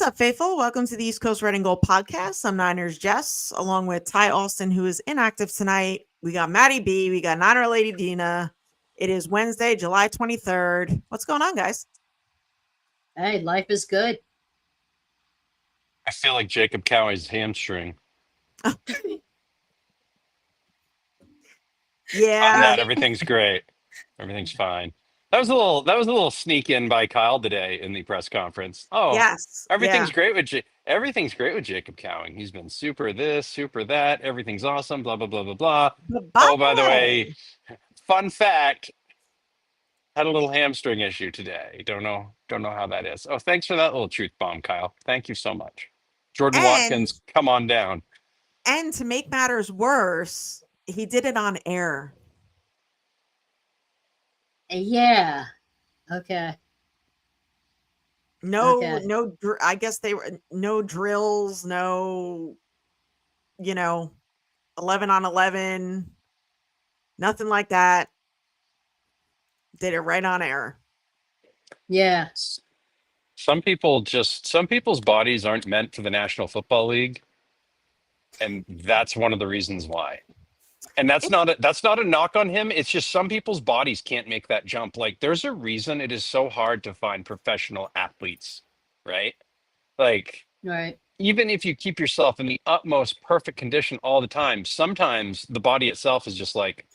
up, faithful? Welcome to the East Coast Red and Gold podcast. I'm Niners Jess, along with Ty Austin, who is inactive tonight. We got Maddie B. We got Niner Lady Dina. It is Wednesday, July 23rd. What's going on, guys? Hey, life is good. I feel like Jacob Cowie's hamstring. Yeah. On that, everything's great. Everything's fine. That was a little sneak in by Kyle today in the press conference. Oh, Yes. Yeah. everything's great with Jacob Cowing. He's been super this, super that. Everything's awesome. Blah blah blah blah blah. But by Oh, the by the way, way, fun fact: had a little hamstring issue today. Don't know how that is. Oh, thanks for that little truth bomb, Kyle. Thank you so much. Jordan and Watkins, come on down. to make matters worse, he did it on air. Yeah. Okay. No, Okay. I guess they were no drills, no, 11 on 11, nothing like that. Did it right on air. Yeah. Some people's bodies aren't meant for the National Football League, and that's one of the reasons why. And It, that's not a knock on him. It's just some people's bodies can't make that jump. Like there's a reason it is so hard to find professional athletes, right? Like Right. even if you keep yourself in the utmost perfect condition all the time, sometimes the body itself is just like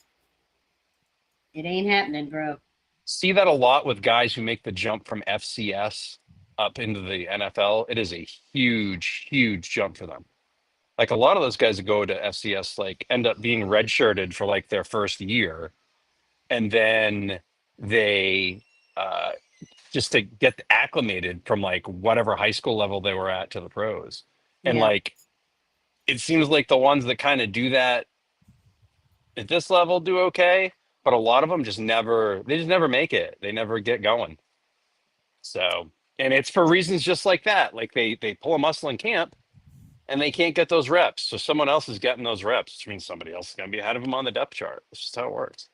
It ain't happening, bro. see that a lot with guys who make the jump from FCS up into the NFL. It is a huge, huge jump for them. Like a lot of those guys that go to FCS like end up being redshirted for like their first year, and then they uh, just to get acclimated from like whatever high school level they were at to the pros. And Yeah. like it seems like the ones that kind of do that at this level do okay, but a lot of them just never make it. They never get going. So, and it's for reasons just like that. Like they pull a muscle in camp and they can't get those reps. So someone else is getting those reps, which means somebody else is going to be ahead of them on the depth chart. That's just how it works.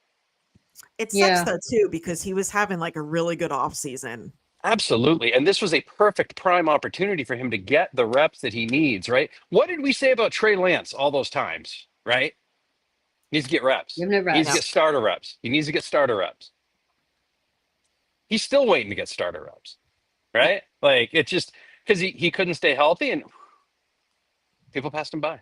it sucks Yeah. though too because he was having like a really good off season. Absolutely. And this was a perfect prime opportunity for him to get the reps that he needs, right? What did we say about Trey Lance all those times, right? He needs to get reps. Give him the He needs to Yeah. get reps. starter reps. He needs to get starter reps. He's still waiting to get starter reps, Yeah. right? Like it just because he couldn't stay healthy and people passed him by.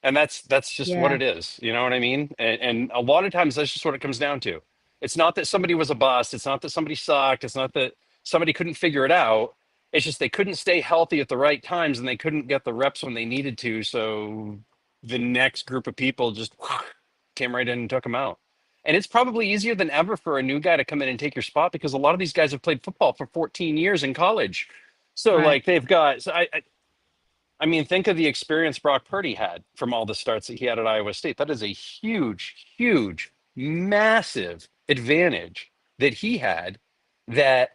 And that's just what Yeah. it is. You know what I mean? And a lot of times that's just what it comes down to. It's not that somebody was a bust. It's not that somebody sucked. It's not that somebody couldn't figure it out. It's just they couldn't stay healthy at the right times and they couldn't get the reps when they needed to. So the next group of people just came right in and took them out. And it's probably easier than ever for a new guy to come in and take your spot because a lot of these guys have played football for 14 years in college. So Right. like they've got so I mean, think of the experience Brock Purdy had from all the starts that he had at Iowa State. That is a huge, huge, massive advantage that he had that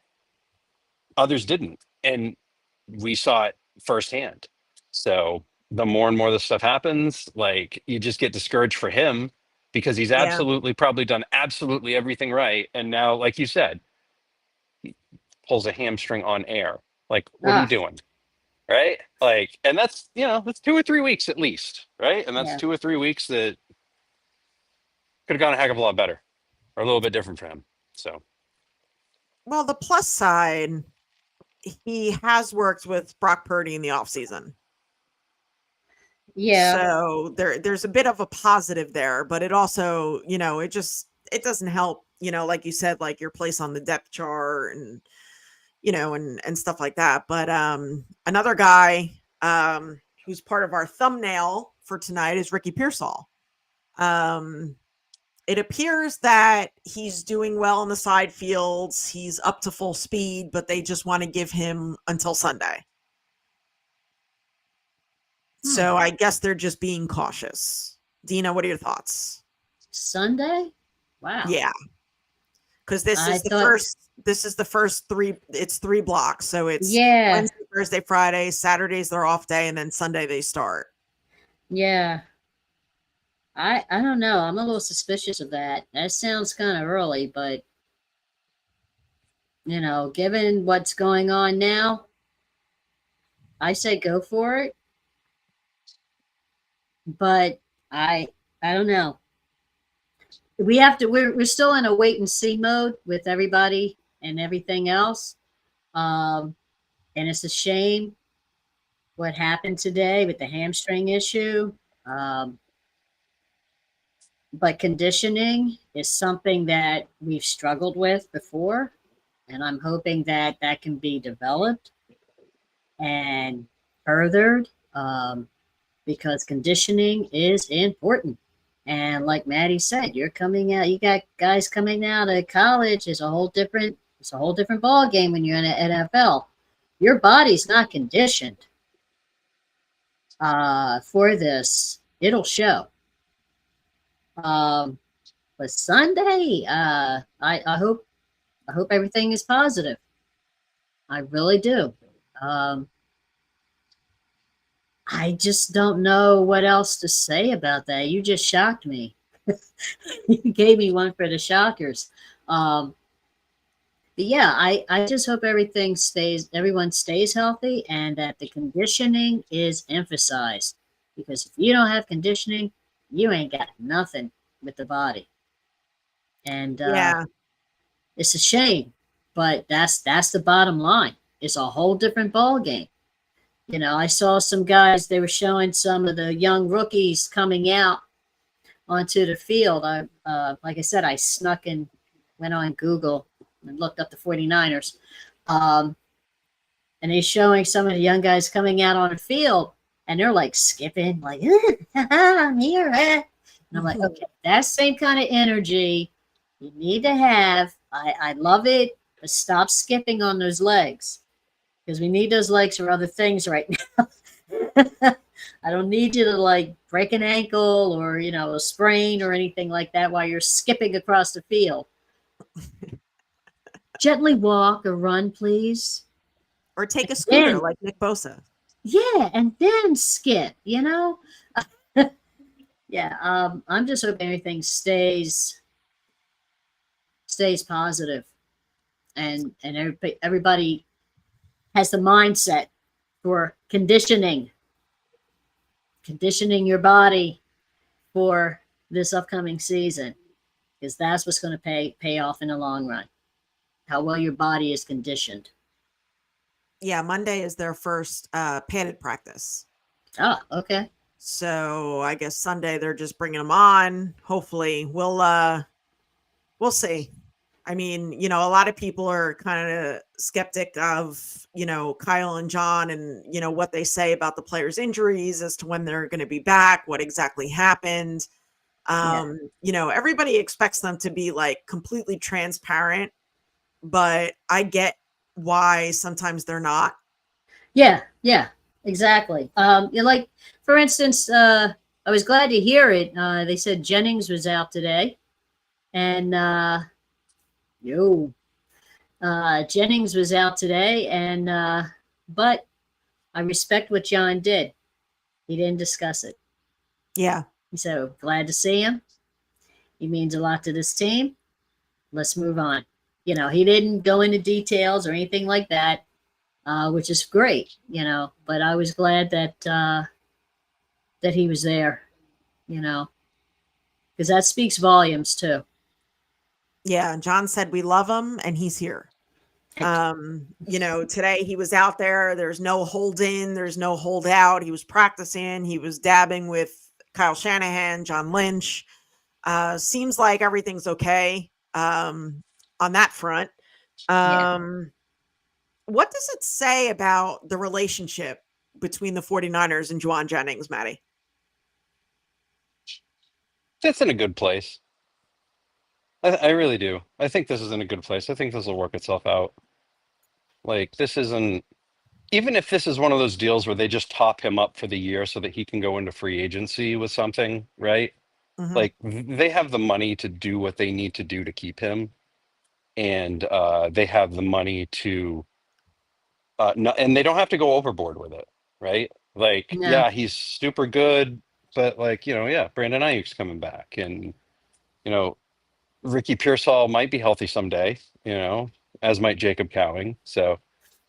others didn't. And we saw it firsthand. So the more and more this stuff happens, like you just get discouraged for him because he's Yeah. absolutely probably done absolutely everything right. And now, like you said, pulls a hamstring on air. Like, what are you Ah. doing? Right? Like, and that's 2 or 3 weeks at least, right? And that's Yeah. 2 or 3 weeks that could have gone a heck of a lot better or a little bit different for him. So, Well, the plus side, he has worked with Brock Purdy in the offseason. Yeah. So there's a bit of a positive there, but it also, it doesn't help, like you said, like your place on the depth chart and and stuff like that. But another guy who's part of our thumbnail for tonight is Ricky Pearsall. Um it appears that he's doing well in the side fields. He's up to full speed, but they just want to give him until Sunday. Hmm. So I guess they're just being cautious. Dina, what are your thoughts? Sunday? Wow. Yeah, because I thought, this is the first three. It's three blocks, so it's yeah. Wednesday, Thursday, Friday. Saturday's their off day, and then Sunday they start. Yeah. I don't know. I'm a little suspicious of that. That sounds kind of early, but given what's going on now, I say go for it, but I don't know. We have to. We're still in a wait and see mode with everybody and everything else. Um, and it's a shame what happened today with the hamstring issue. Um, but conditioning is something that we've struggled with before, and I'm hoping that that can be developed and furthered, because conditioning is important. And like Maddie said, you're coming out. You got guys coming out of college. It's a whole different ball game when you're in the NFL. Your body's not conditioned for this. It'll show. Um, but Sunday, I hope everything is positive. I really do. Um, I just don't know what else to say about that. You just shocked me. You gave me one for the shockers. Um, but yeah, I just hope everyone stays healthy and that the conditioning is emphasized. Because if you don't have conditioning, you ain't got nothing with the body. And Yeah. it's a shame, but that's the bottom line. It's a whole different ball game. You know, I saw some guys, they were showing some of the young rookies coming out onto the field. Like I said, I snuck and went on Google and looked up the 49ers. And he's showing some of the young guys coming out on the field, and they're like skipping, like, I'm here. And I'm like, okay, that same kind of energy you need to have. I love it, but stop skipping on those legs. Because we need those legs for other things right now. I don't need you to like break an ankle or, a sprain or anything like that while you're skipping across the field. Gently walk or run, please. Or take a scooter Then, like Nick Bosa. yeah, and then skip, Yeah, I'm just hoping everything stays positive, and everybody has the mindset for conditioning your body for this upcoming season, because that's what's going to pay off in the long run. How well your body is conditioned. Yeah, Monday is their first padded practice. Oh, okay. So I guess Sunday they're just bringing them on. Hopefully, we'll see. I mean, a lot of people are kind of skeptic of, Kyle and John and, what they say about the players' injuries as to when they're going to be back, what exactly happened. Yeah. Everybody expects them to be like completely transparent, but I get why sometimes they're not. Yeah, exactly. Like, for instance, I was glad to hear it. They said Jennings was out today, and Jennings was out today, and but I respect what John did. He didn't discuss it. Yeah. So glad to see him. He means a lot to this team. Let's move on. He didn't go into details or anything like that, which is great. But I was glad that that he was there. Because that speaks volumes too. Yeah, John said we love him and he's here. Today he was out there. There's no hold in, there's no hold out. He was practicing, he was dabbing with Kyle Shanahan, John Lynch. Seems like everything's okay on that front. What does it say about the relationship between the 49ers and Juwan Jennings, Maddie? It's in a good place. I really do. I think this is in a good place. I think this will work itself out. Like, this isn't, even if this is one of those deals where they just top him up for the year so that he can go into free agency with something, right? Mhm. Like, they have the money to do what they need to do to keep him. And they have the money to, and they don't have to go overboard with it, right? Like, No. yeah, he's super good, but like, yeah, Brandon Ayuk's coming back, and Ricky Pearsall might be healthy someday, as might Jacob Cowing. So,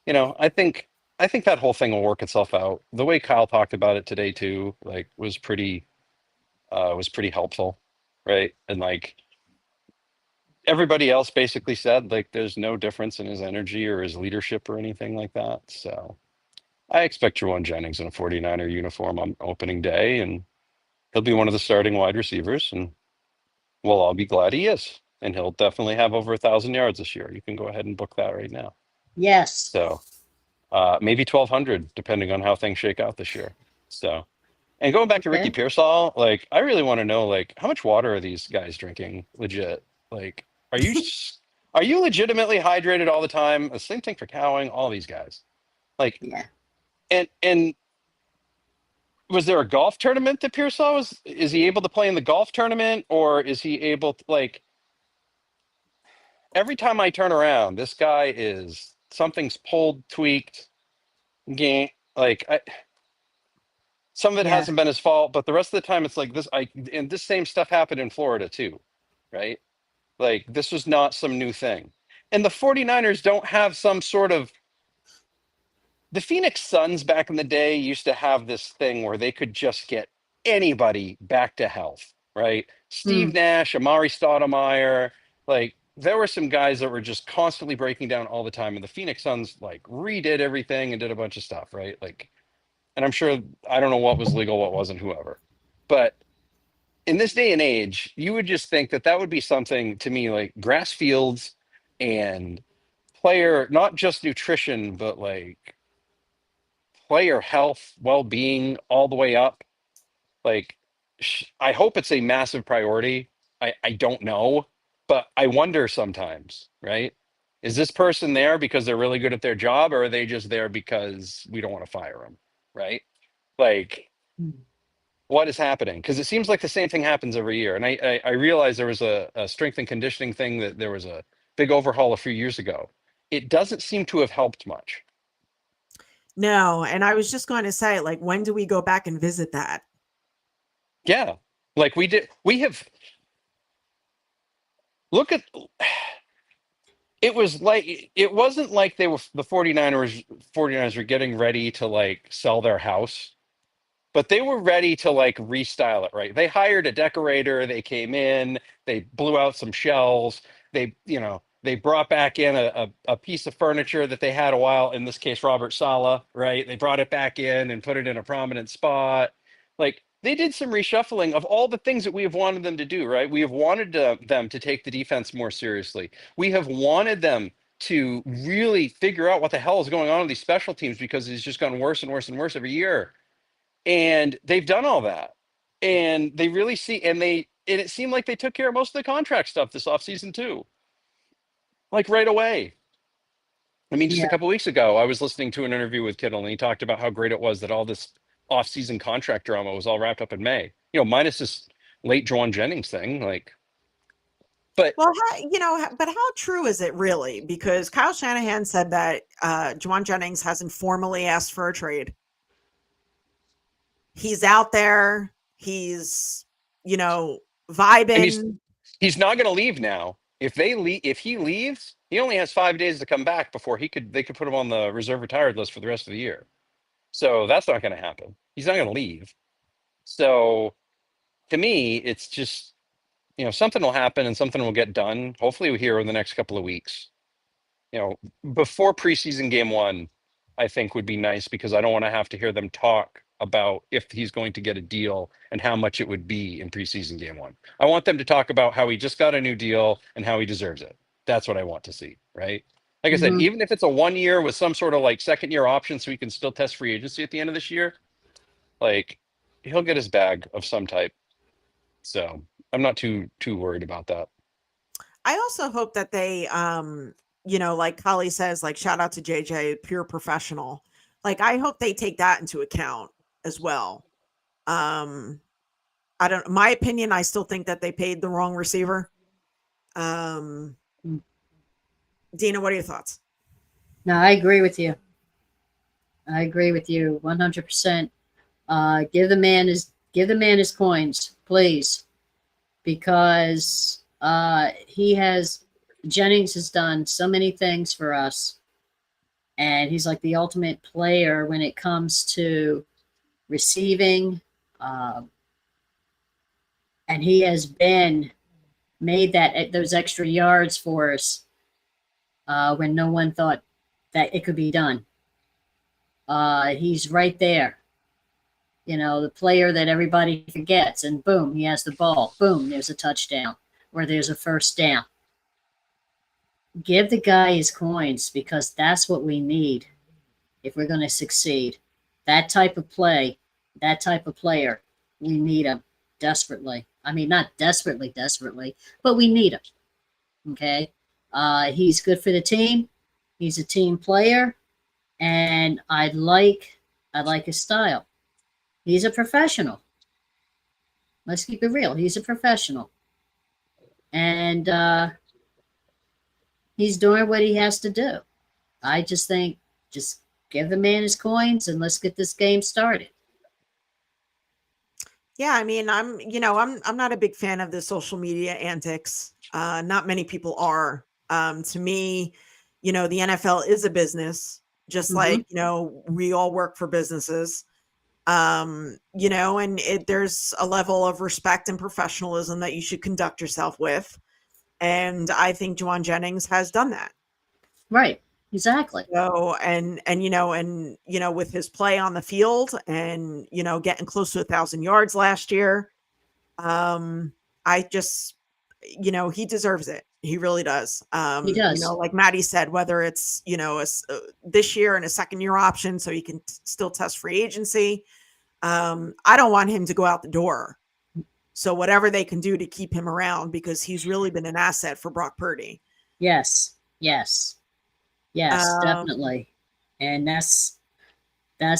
I think I think that whole thing will work itself out. The way Kyle talked about it today too, like was pretty helpful, right? And like everybody else basically said, like there's no difference in his energy or his leadership or anything like that. So I expect Jawan Jennings in a 49er uniform on opening day, and he'll be one of the starting wide receivers, and we'll all be glad he is. And he'll definitely have over 1,000 yards this year. You can go ahead and book that right now. Yes. So maybe 1,200, depending on how things shake out this year. So, and going back to Ricky Okay. Pearsall, like I really want to know, like, how much water are these guys drinking? Legit, like, are you legitimately hydrated all the time? The same thing for Cowing, all these guys. Like, Yeah. and was there a golf tournament that Pearsall was? Is he able to play in the golf tournament, or is he able to like? Every time I turn around, this guy is something's pulled, tweaked, game. Like some of it Yeah. hasn't been his fault, but the rest of the time it's like this. And this same stuff happened in Florida too, right? Like this was not some new thing. And the 49ers don't have some sort of the Phoenix Suns back in the day used to have this thing where they could just get anybody back to health, right? Steve Mm. Nash, Amari Stoudemire, like there were some guys that were just constantly breaking down all the time, and the Phoenix Suns like redid everything and did a bunch of stuff, right? Like, and I'm sure I don't know what was legal, what wasn't, whoever, but in this day and age, you would just think that that would be something to me like grass fields and player, not just nutrition, but like player health, well-being all the way up. Like, I hope it's a massive priority. I don't know, but I wonder sometimes, right? Is this person there because they're really good at their job, or are they just there because we don't want to fire them, right? Like, Mm. what is happening? Because it seems like the same thing happens every year. And I realized there was a strength and conditioning thing that there was a big overhaul a few years ago. It doesn't seem to have helped much. No, and I was just going to say, like, when do we go back and visit that? Yeah. Like we have, look at, it was like, it wasn't like they were, the 49ers were getting ready to like sell their house, but they were ready to like restyle it, right? They hired a decorator, they came in, they blew out some shelves, they brought back in a piece of furniture that they had a while, in this case, Robert Sala, right? They brought it back in and put it in a prominent spot. Like they did some reshuffling of all the things that we have wanted them to do, right? We have wanted them to take the defense more seriously. We have wanted them to really figure out what the hell is going on with these special teams because it's just gotten worse and worse and worse every year, and they've done all that, and they really see, and it seemed like they took care of most of the contract stuff this offseason too, like right away. I mean, just a Yeah. couple weeks ago I was listening to an interview with Kittle, and he talked about how great it was that all this offseason contract drama was all wrapped up in May, minus this late Jawan Jennings thing, like, but Well, but how true is it really? Because Kyle Shanahan said that Juwan Jennings hasn't formally asked for a trade. He's out there. He's, and he's vibing. he's not going to leave now. If he leaves, he only has 5 days to come back before they could put him on the reserve retired list for the rest of the year. So that's not going to happen. He's not going to leave. So to me, it's just, something will happen and something will get done. Hopefully, we hear in the next couple of weeks. Before preseason game one, I think would be nice because I don't want to have to hear them talk about if he's going to get a deal and how much it would be in preseason game one. I want them to talk about how he just got a new deal and how he deserves it. That's what I want to see, right? Like I said, Hmm. even if it's a 1 year with some sort of like second year option so he can still test free agency at the end of this year, like he'll get his bag of some type. So I'm not too worried about that. I also hope that they, like Kali says, like shout out to JJ, pure professional. Like I hope they take that into account as well. Um, I don't. My opinion, I still think that they paid the wrong receiver. Um, Dina, what are your thoughts? No, I agree with you. I agree with you 100%. Give the man his coins, please, because Jennings has done so many things for us, and he's like the ultimate player when it comes to receiving. Um, and he has been made those extra yards for us when no one thought that it could be done. He's right there. You know, the player that everybody forgets, and boom, he has the ball. Boom, there's a touchdown or there's a first down. Give the guy his coins, because that's what we need if we're going to succeed. That type of play, that type of player, we need him desperately. I mean, not desperately, but we need him. Okay? He's good for the team. He's a team player, and I like his style. He's a professional. Let's keep it real. He's a professional. And he's doing what he has to do. I just think, just give the man his coins and let's get this game started. Yeah, I mean, I'm not a big fan of the social media antics. Not many people are. To me, the NFL is a business, just like, we all work for businesses. And there's a level of respect and professionalism that you should conduct yourself with. And I think Jauan Jennings has done that. Right. Exactly. So, and with his play on the field and, getting close to 1,000 yards last year, I just, he deserves it. He really does. He does. Like Maddie said, whether it's, this year and a second year option, so he can still test free agency. I don't want him to go out the door. So whatever they can do to keep him around, because he's really been an asset for Brock Purdy. Yes, definitely. And that's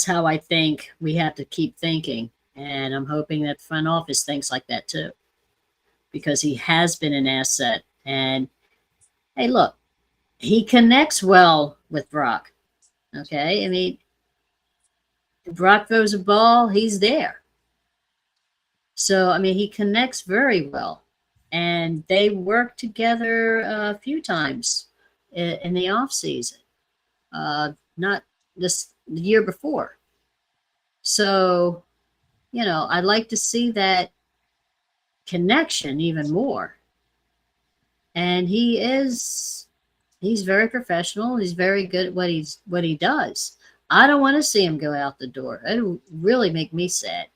how I think we have to keep thinking. And I'm hoping that the front office thinks like that too, because he has been an asset. And hey, look, he connects well with Brock. Okay. I mean, Brock throws a ball, he's there. So, I mean, he connects very well. And they work together a few times in the off season, not the year before. So, I'd like to see that connection even more. And he's very professional. He's very good at what he does. I don't want to see him go out the door. It would really make me sad.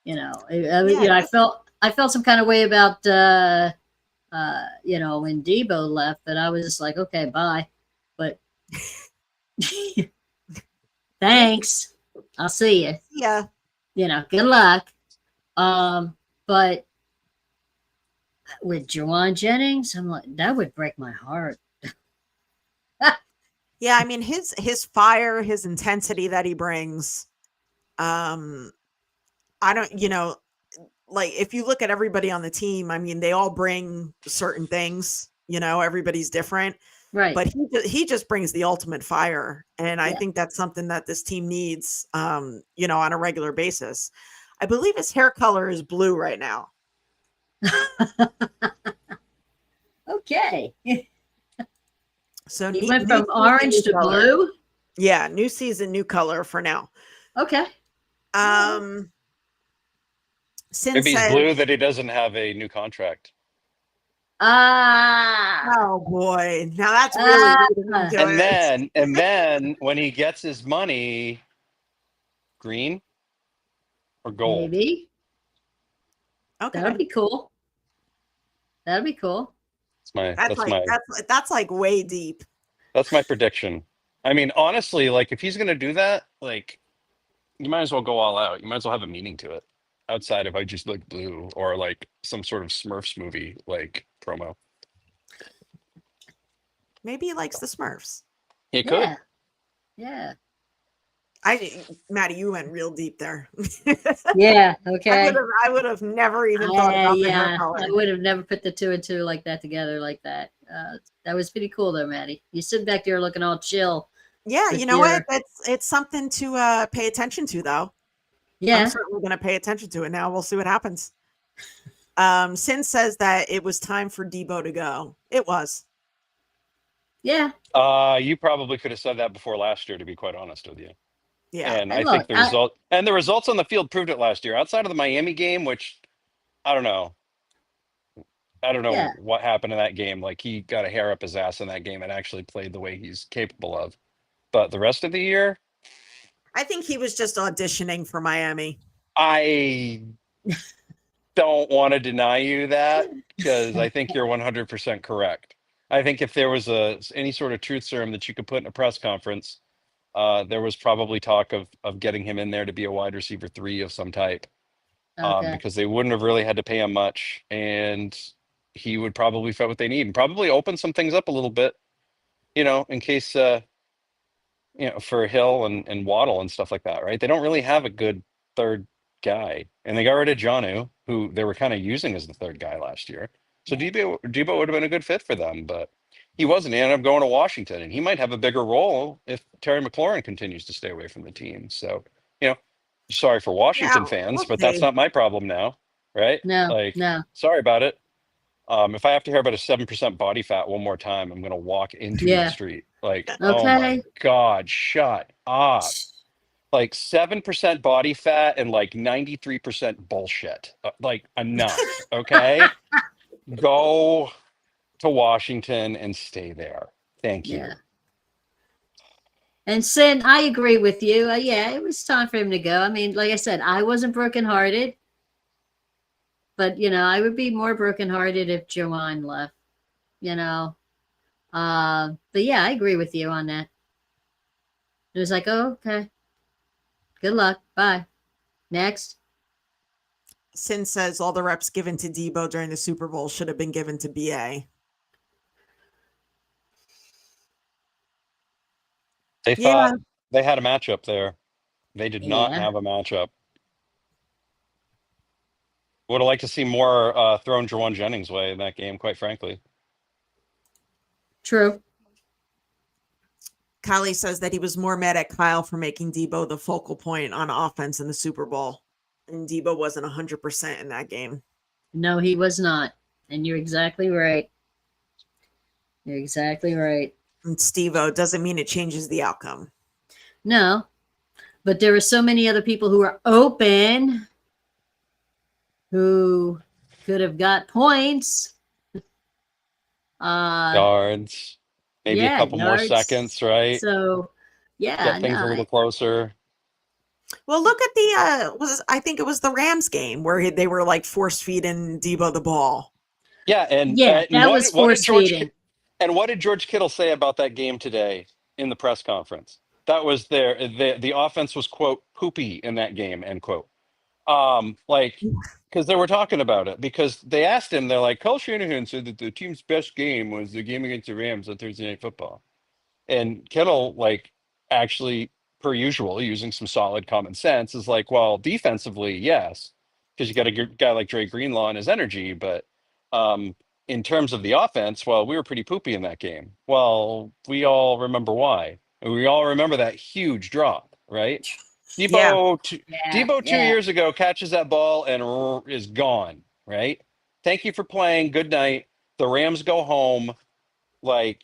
I felt some kind of way about when Debo left, but I was just like, okay, bye. But thanks. I'll see you. Yeah. Good luck. But with Jauan Jennings, I'm like, that would break my heart. Yeah, I mean, his fire, his intensity that he brings, I don't, like if you look at everybody on the team, I mean, they all bring certain things, everybody's different. Right. But he just brings the ultimate fire. And I think that's something that this team needs, on a regular basis. I believe his hair color is blue right now. Okay. So he went from orange to blue? Yeah, new season, new color for now. Okay. Maybe he's blue that he doesn't have a new contract. Oh boy. Now that's really and then when he gets his money, green or gold. Maybe. Okay. That'd be cool. That's like way deep. That's my prediction. I mean, honestly, like if he's gonna do that, like you might as well go all out. You might as well have a meaning to it outside of I just look blue or like some sort of Smurfs movie like promo. Maybe he likes the Smurfs. He could. Yeah. Maddie, you went real deep there. Yeah. Okay. I would have never even thought about the hair color. I would have never put the two and two like that together like that. That was pretty cool though, Maddie. You sit back there looking all chill. Yeah, you know what? It's something to pay attention to, though. Yeah, I'm certainly going to pay attention to it now. We'll see what happens. Sin says that it was time for Debo to go. It was. Yeah. You probably could have said that before last year, to be quite honest with you. Yeah. And And I think look, the results on the field proved it last year. Outside of the Miami game, which I don't know. I don't know yeah. what happened in that game. Like he got a hair up his ass in that game and actually played the way he's capable of. But the rest of the year, I think he was just auditioning for Miami. I don't want to deny you that because I think you're 100% correct. I think if there was any sort of truth serum that you could put in a press conference, there was probably talk of getting him in there to be a wide receiver 3 of some type, Okay. because they wouldn't have really had to pay him much, and he would probably fit what they need and probably open some things up a little bit, in case for Hill and Waddle and stuff like that, right? They don't really have a good third guy, and they got rid of Jonnu, who they were kind of using as the third guy last year. So Yeah. Debo would have been a good fit for them, but he wasn't. He ended up going to Washington, and he might have a bigger role if Terry McLaurin continues to stay away from the team. So, sorry for Yeah, Washington fans, we'll but that's see. not my problem now, right? No, Like, no. sorry about it. If I have to hear about a 7% body fat one more time, I'm gonna walk into the Yeah. street. Like, oh my Okay. God, shut up. Like 7% body fat and like 93% bullshit. Like, enough. Okay. Go to Washington and stay there. Thank Yeah. you. And Sin, I agree with you. Yeah, it was time for him to go. I mean, like I said, I wasn't brokenhearted, but I would be more brokenhearted if Joanne left. You know, but yeah, I agree with you on that. It was like, oh, okay, good luck, bye. Next. Sin says all the reps given to Debo during the Super Bowl should have been given to BA. They Yeah. thought they had a matchup there. They did not Yeah, have a matchup. Would have liked to see more thrown Jawan Jennings' way in that game, quite frankly. true. Kylie says that he was more mad at Kyle for making Debo the focal point on offense in the Super Bowl. And Debo wasn't 100% in that game. No, he was not. And you're exactly right. You're exactly right. And Steve-O doesn't mean it changes the outcome. No, but there were so many other people who were open who could have got points. Yards, maybe a Yeah, couple more yards. seconds, right? So, yeah, Get things a no, little closer. Well, look at the I think it was the Rams game where they were like force feeding Debo the ball. Yeah, yeah, and that was what did force feeding. What did George Kittle say about that game today in the press conference? That was the offense was, quote, poopy in that game, end quote. Like, because they were talking about it, because they asked him, they're like, Kyle Shanahan said that the team's best game was the game against the Rams on Thursday Night Football. And Kittle, like, actually, per usual, using some solid common sense, is like, well, defensively, yes, because you got a guy like Dre Greenlaw and his energy, but in terms of the offense, well, we were pretty poopy in that game. Well, we all remember why. And we all remember that huge drop, right? Yeah. Yeah, Debo 2 yeah. years ago catches that ball and is gone, right? Thank you for playing. Good night. The Rams go home. Like,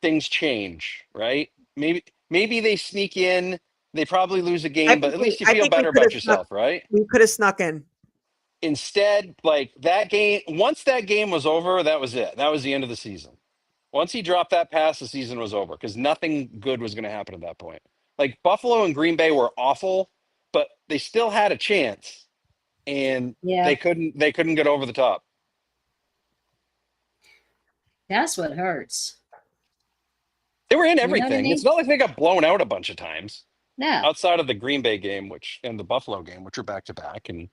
things change, right? Maybe they sneak in. They probably lose a game, but at least you I feel think we better could about have snuck. yourself, right? We could have snuck in. Instead, like that game, once that game was over, that was it. That was the end of the season. Once he dropped that pass, the season was over because nothing good was going to happen at that point. Like Buffalo and Green Bay were awful, but they still had a chance, and Yeah. they couldn't get over the top. That's what hurts. They were in You know what I everything. It's mean? not like they got blown out a bunch of times. No. Outside of the Green Bay game, and the Buffalo game, which are back to back, and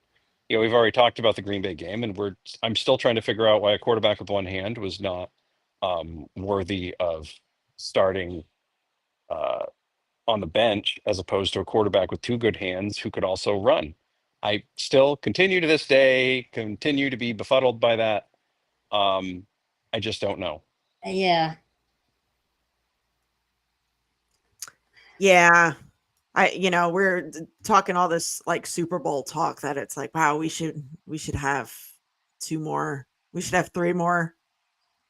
we've already talked about the Green Bay game, and I'm still trying to figure out why a quarterback with one hand was not worthy of starting on the bench as opposed to a quarterback with two good hands who could also run. I still continue to this day continue to be befuddled by that. I just don't know. Yeah. Yeah. We're talking all this like Super Bowl talk that it's like, wow, we should have two more. We should have three more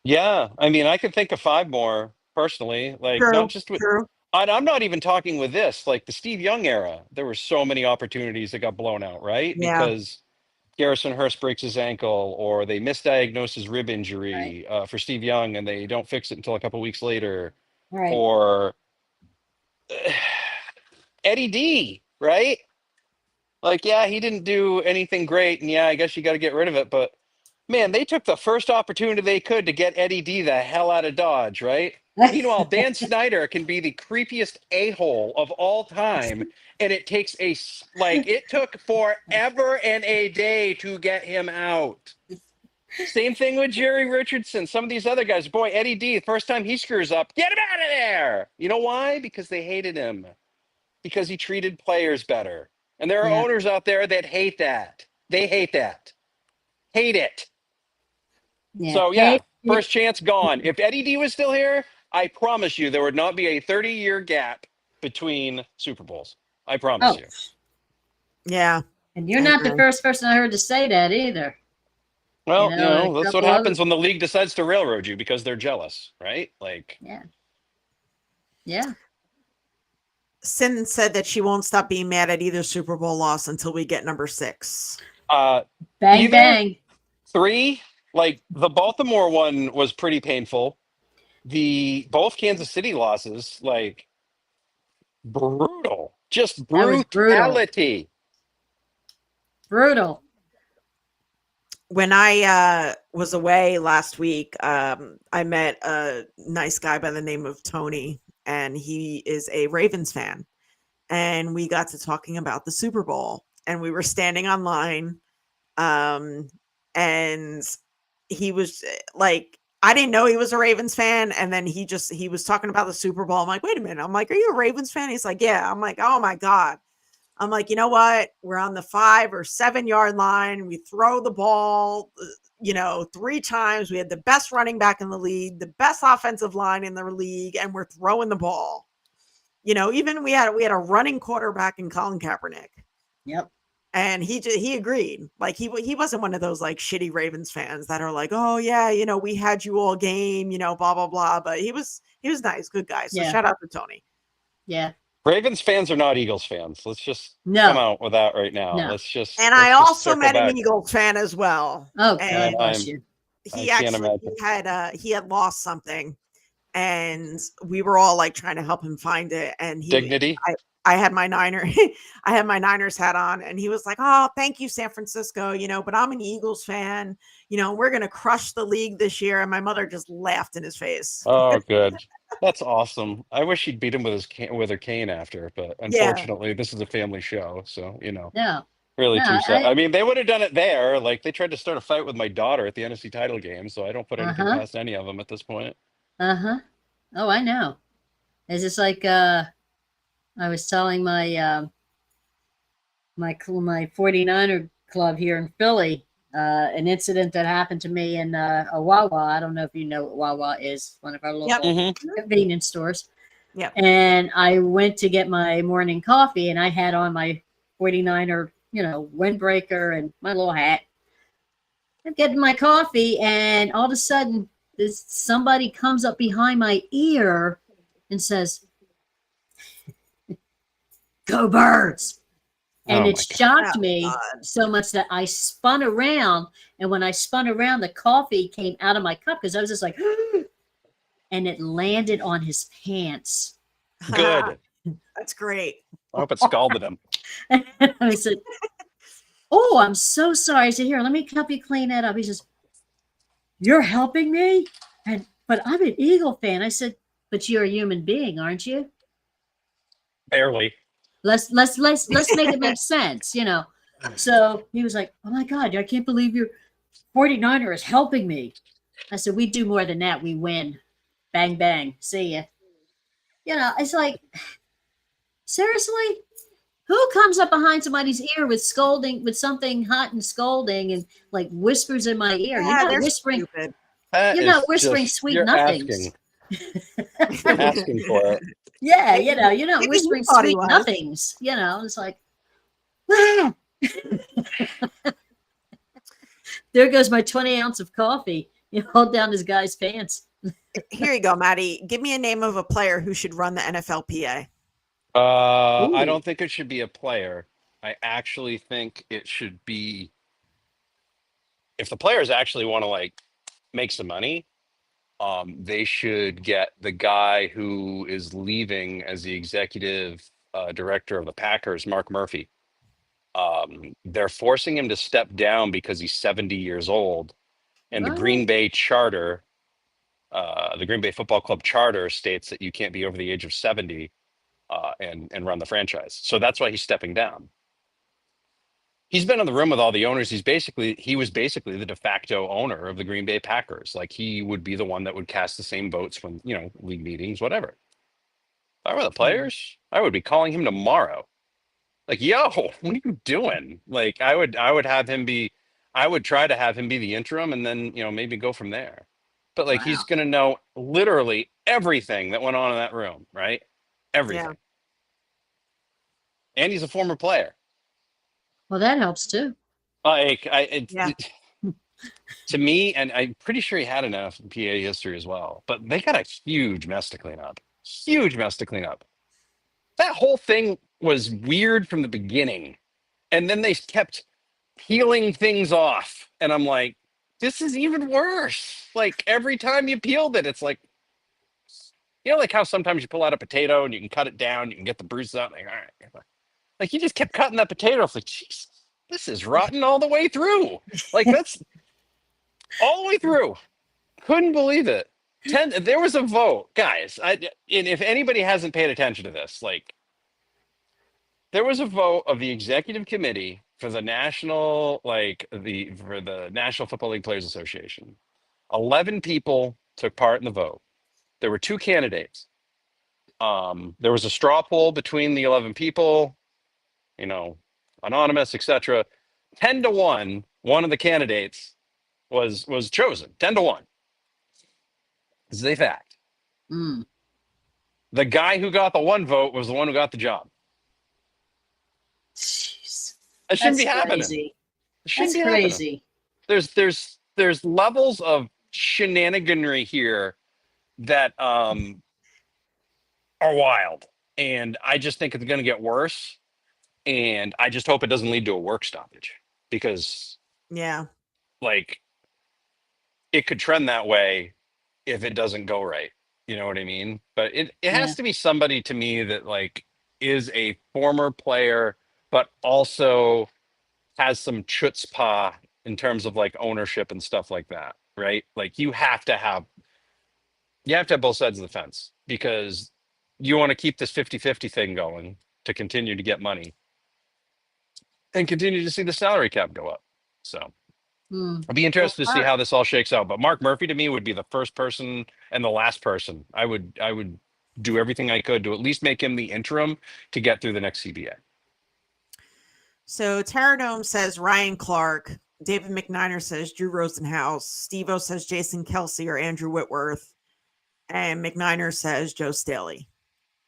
Yeah, I mean, I could think of five more personally, like not True, just with. true. I'm not even talking with this, like the Steve Young era. There were so many opportunities that got blown out, right? Yeah. Because Garrison Hurst breaks his ankle, or they misdiagnose his rib Right. injury for Steve Young, and they don't fix it until a couple weeks later, Right. or Eddie D, right? Like, yeah, he didn't do anything great, and yeah, I guess you got to get rid of it. But man, they took the first opportunity they could to get Eddie D the hell out of Dodge, right? Meanwhile, Dan Snyder can be the creepiest a-hole of all time, and it takes like it took forever and a day to get him out. Same thing with Jerry Richardson. Some of these other guys, boy, Eddie D, the first time he screws up, get him out of there. You know why? Because they hated him. Because he treated players better. And there are Yeah. owners out there that hate that. They hate that. Hate it. Yeah. So yeah, Hey, first chance gone. If Eddie D was still here, I promise you there would not be a 30-year gap between Super Bowls. I promise oh, you. Yeah. and you're I not the agree. first person I heard to say that either. Well, A that's what couple happens other. when the league decides to railroad you because they're jealous, right? Like, Yeah. Yeah. Sin said that she won't stop being mad at either Super Bowl loss until we get number 6. Bang either bang. 3, like the Baltimore one was pretty painful. Both Kansas City losses, like brutal, just That was brutal. brutality. Brutal. When I was away last week, I met a nice guy by the name of Tony, and he is a Ravens fan. And we got to talking about the Super Bowl, and we were standing online. And he was like, I didn't know he was a Ravens fan. And then he was talking about the Super Bowl. I'm like, wait a minute. I'm like, are you a Ravens fan? He's like, yeah. I'm like, oh my God. I'm like, you know what? We're on the 5 or 7 yard line. We throw the ball, 3 times. We had the best running back in the league, the best offensive line in the league, and we're throwing the ball. Even we had a running quarterback in Colin Kaepernick. Yep. And he agreed. Like he wasn't one of those like shitty Ravens fans that are like, oh yeah, we had you all game, blah blah blah. But he was nice, good guy. So Yeah. shout out to Tony. Yeah. Ravens fans are not Eagles fans. Let's just come No. out with that right now. No. And I also circle met an back. Eagles fan as well. Oh, And God bless you. he I can't actually he had lost something, and we were all like trying to help him find it. And Dignity. I had my Niners hat on, and he was like, "Oh, thank you, San Francisco. But I'm an Eagles fan. We're gonna crush the league this year." And my mother just laughed in his face. Oh, good. That's awesome. I wish she'd beat him with her cane after, but Yeah. unfortunately, this is a family show, so No. really No, too sad. I mean, they would have done it there. Like they tried to start a fight with my daughter at the NFC title game, so I don't put anything Uh-huh. past any of them at this point. Uh-huh. Oh, I know. It's just like I was telling my my 49er club here in Philly an incident that happened to me in a Wawa. I don't know if you know what Wawa is, one of our local convenience stores. Yep. And I went to get my morning coffee, and I had on my 49er, windbreaker and my little hat. I'm getting my coffee, and all of a sudden, somebody comes up behind my ear and says, "Go Birds!" And Oh it my God. shocked Oh, me God. so much that I spun around. And when I spun around, the coffee came out of my cup because I was just like, and it landed on his pants. Good. That's great. I hope it scalded him. And I said, "Oh, I'm so sorry." I said, "Here, let me help you clean that up." He says, "You're helping me? But I'm an Eagle fan." I said, "But you're a human being, aren't you? Barely. Let's make it make sense, So he was like, "Oh my God, I can't believe your 49er is helping me." I said, "We do more than that. We win. Bang, bang. See ya." It's like, seriously? Who comes up behind somebody's ear with something hot and scolding and like whispers in my ear? Yeah, You're not they're whispering. stupid. That You're is not whispering just- sweet you're nothings. asking for it. Yeah, you're not Maybe whispering he thought he sweet was. nothings. It's like, ah. There goes my 20 ounce of coffee. You hold down this guy's pants. Here you go, Maddie. Give me a name of a player who should run the NFLPA. I Ooh. don't think it should be a player. I actually think it should be, if the players actually want to like make some money, they should get the guy who is leaving as the executive director of the Packers, Mark Murphy. They're forcing him to step down because he's 70 years old, and the What? Green Bay charter, the Green Bay Football Club charter states that you can't be over the age of 70 and run the franchise. So that's why he's stepping down. He's been in the room with all the owners. He was basically the de facto owner of the Green Bay Packers. Like he would be the one that would cast the same votes when, league meetings, whatever. If I were the players, I would be calling him tomorrow. Like, yo, what are you doing? Like I would have him be, I would try to have him be the interim and then, maybe go from there. But like Wow. he's gonna know literally everything that went on in that room, right? Everything. Yeah. And he's a former player. Well, that helps too. Like Yeah. to me, and I'm pretty sure he had an FPA history as well, but they got a huge mess to clean up. Huge mess to clean up. That whole thing was weird from the beginning. And then they kept peeling things off. And I'm like, this is even worse. Like every time you peeled it, it's like, like how sometimes you pull out a potato and you can cut it down, you can get the bruises out. Like, all right. Like you just kept cutting that potato. It's like, Jesus, this is rotten all the way through. Like that's all the way through. Couldn't believe it. There was a vote, guys. And if anybody hasn't paid attention to this, like there was a vote of the executive committee for the national, for the National Football League Players Association. 11 people took part in the vote. There were 2 candidates. There was a straw poll between the 11 people, anonymous, etc. 10-1, one of the candidates was chosen. 10-1. This is a fact. Mm. The guy who got the 1 vote was the one who got the job. Jeez. That shouldn't That's be happening. crazy. It shouldn't That's be happening. crazy. There's levels of shenaniganry here that are wild, and I just think it's going to get worse. And I just hope it doesn't lead to a work stoppage because, Yeah. like, it could trend that way if it doesn't go right. You know what I mean? But it has to be somebody to me that like is a former player, but also has some chutzpah in terms of like ownership and stuff like that, right? Like you have to have both sides of the fence because you want to keep this 50-50 thing going to continue to get money and continue to see the salary cap go up. So Mm. I'll be interested to see how this all shakes out. But Mark Murphy to me would be the first person and the last person. I would do everything I could to at least make him the interim to get through the next CBA. So Terranome says Ryan Clark. David McNiner says Drew Rosenhaus. Steve-O says Jason Kelsey or Andrew Whitworth. And McNiner says Joe Staley.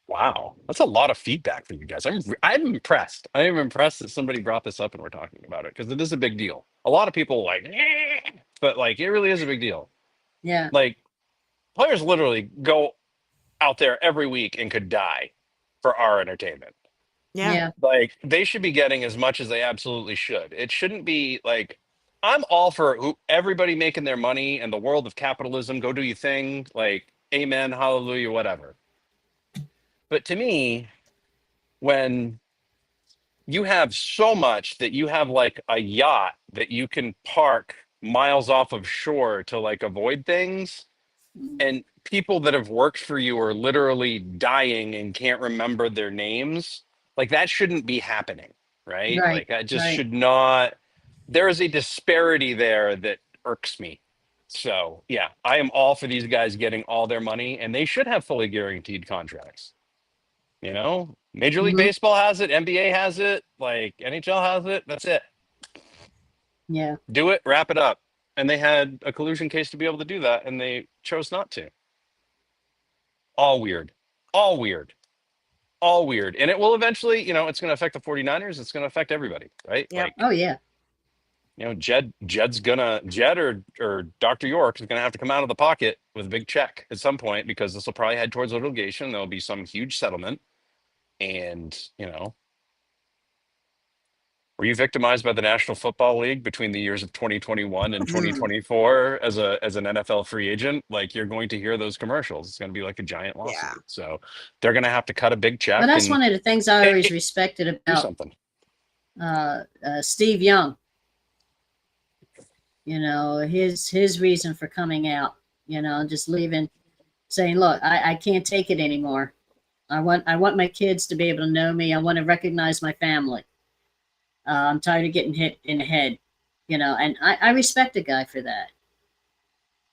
Wow, that's a lot of feedback for you guys. I'm impressed. I am impressed that somebody brought this up and we're talking about it because it is a big deal. A lot of people like, but like it really is a big deal. Yeah. Like players literally go out there every week and could die for our entertainment. Yeah. Like they should be getting as much as they absolutely should. It shouldn't be like I'm all for everybody making their money and the world of capitalism. Go do your thing. Like amen, hallelujah, whatever. But to me, when you have so much that you have like a yacht that you can park miles off of shore to like avoid things, and people that have worked for you are literally dying and can't remember their names, like that shouldn't be happening, right? Right, Like that just right. should not. There is a disparity there that irks me. So yeah, I am all for these guys getting all their money, and they should have fully guaranteed contracts. Major League Mhm. Baseball has it, NBA has it, like NHL has it. That's it. Yeah. Do it, wrap it up. And they had a collusion case to be able to do that, and they chose not to. All weird. All weird. All weird. And it will eventually, it's going to affect the 49ers. It's going to affect everybody, right? Yep. Like, Oh yeah. Jed or Dr. York is gonna have to come out of the pocket with a big check at some point, because this will probably head towards litigation. There'll be some huge settlement. And, were you victimized by the National Football League between the years of 2021 and 2024 as an NFL free agent? Like, you're going to hear those commercials. It's going to be like a giant lawsuit. Yeah. So they're going to have to cut a big check Well, that's and one of the things I always do respected about something. Steve Young. His reason for coming out, just leaving, saying, look, I can't take it anymore. I want my kids to be able to know me. I want to recognize my family. I'm tired of getting hit in the head, and I respect a guy for that.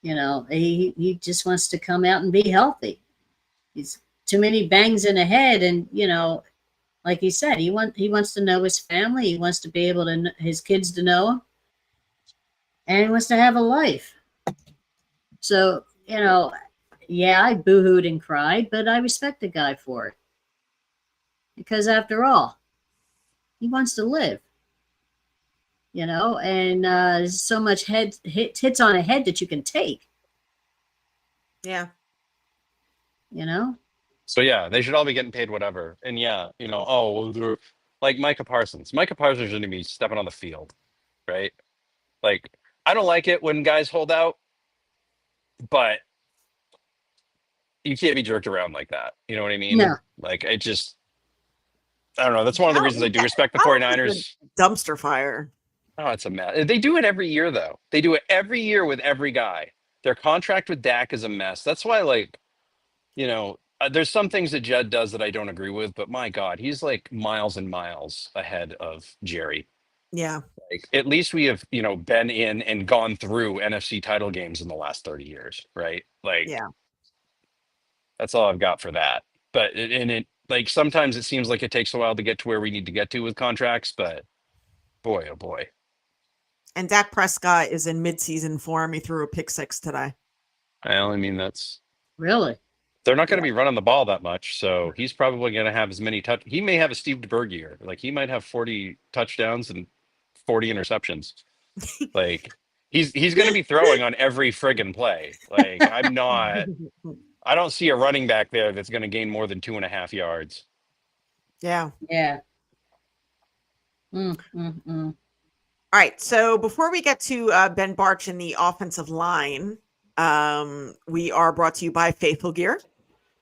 He just wants to come out and be healthy. He's too many bangs in the head, and like he said, he wants to know his family. He wants to be able to his kids to know him, and he wants to have a life. So yeah, I boohooed and cried, but I respect the guy for it, because after all, he wants to live. And there's so much hits on a head that you can take. Yeah. So yeah, they should all be getting paid whatever. And yeah, they're like Micah Parsons. Micah Parsons shouldn't be stepping on the field, right? Like, I don't like it when guys hold out, but you can't be jerked around like that. You know what I mean? No. Like, I don't know. That's one of the reasons I do respect the 49ers. Dumpster fire. Oh, it's a mess. They do it every year, though. They do it every year with every guy. Their contract with Dak is a mess. That's why, there's some things that Jed does that I don't agree with, but my God, he's like miles and miles ahead of Jerry. Yeah. Like, at least we have, been in and gone through NFC title games in the last 30 years, right? Like, Yeah. That's all I've got for that. But like, sometimes it seems like it takes a while to get to where we need to get to with contracts, but boy, oh boy. And Dak Prescott is in midseason form. He threw a pick 6 today. Well, I mean, that's really, they're not going to be running the ball that much, so he's probably going to have as many he may have a Steve DeBerg year. Like, he might have 40 touchdowns and 40 interceptions. Like, he's going to be throwing on every friggin' play. Like, I don't see a running back there that's going to gain more than 2.5 yards. Yeah. Yeah. All right. So before we get to Ben Bartch and the offensive line, we are brought to you by Faithful Gear.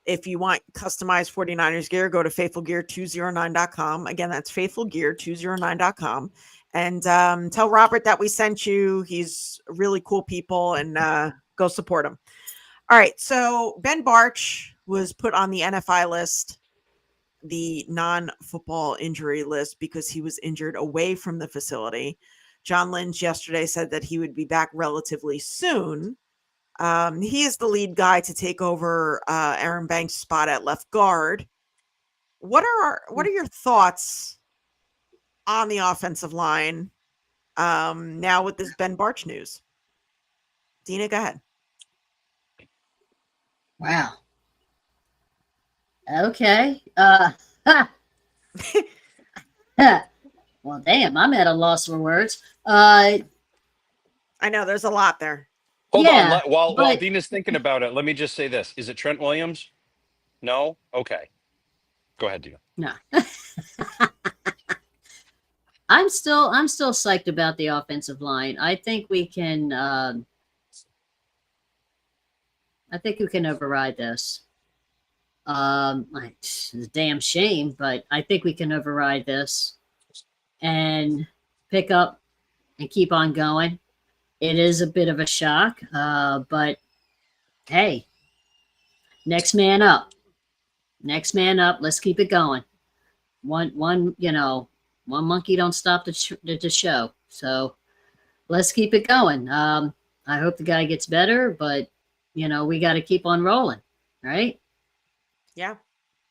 If you want customized 49ers gear, go to faithfulgear209.com. Again, that's faithfulgear209.com. And tell Robert that we sent you. He's really cool people, and go support him. All right. So Ben Bartch was put on the NFI list, the non-football injury list, because he was injured away from the facility. John Lynch yesterday said that he would be back relatively soon. He is the lead guy to take over Aaron Banks' spot at left guard. What are your thoughts on the offensive line now with this Ben Bartch news? Dina, go ahead. Wow. Okay. Well, damn, I'm at a loss for words. I know there's a lot there. Hold Yeah, on. While but- Dina's thinking about it, let me just say this. Is it Trent Williams? No? Okay. Go ahead, Dina. No. I'm still psyched about the offensive line. I think we can override this. It's a damn shame, but I think we can override this and pick up and keep on going. It is a bit of a shock, but hey, next man up. Let's keep it going. One monkey don't stop the show. So let's keep it going. I hope the guy gets better, but we got to keep on rolling, right? Yeah.